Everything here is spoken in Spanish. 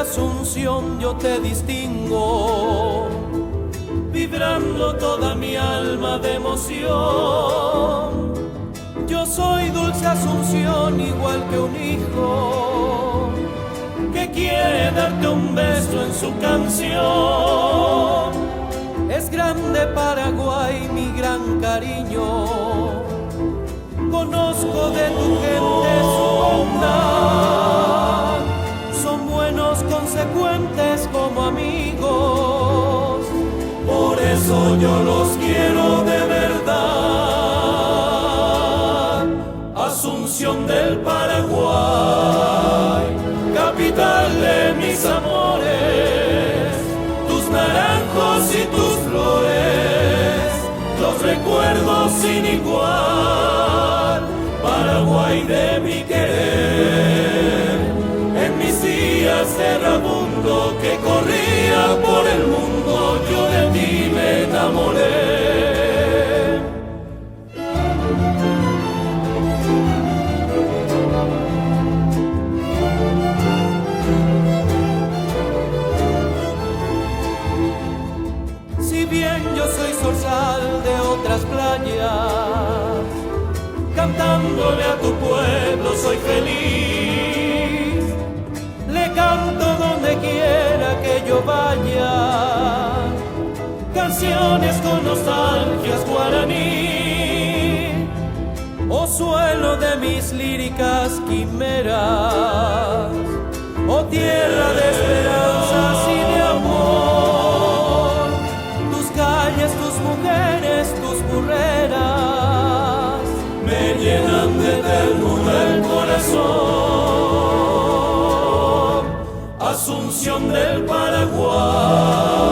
Asunción yo te distingo, vibrando toda mi alma de emoción. Yo soy Dulce Asunción, igual que un hijo que quiere darte un beso en su canción. Es grande Paraguay, mi gran cariño, conozco de tu gente su bondad. Son buenos, consecuentes como amigos, por eso yo los quiero de verdad. Asunción del Paraguay, capital de mis amores, tus naranjos y tus flores, los recuerdos sin igual. Paraguay de mi querer, en mis días de errabundo que corría por el mundo, yo de ti me enamoré. Si bien yo soy zorzal de otras playas, cantándole a tu pueblo soy feliz. Le canto donde quiera que yo vaya, canciones con nostalgias guaraní, o suelo de mis líricas quimeras, o tierra de esperanzas y de amor. Tus calles, tus mujeres, tus burreras me llenan de ternura el corazón. Asunción del Paraguay.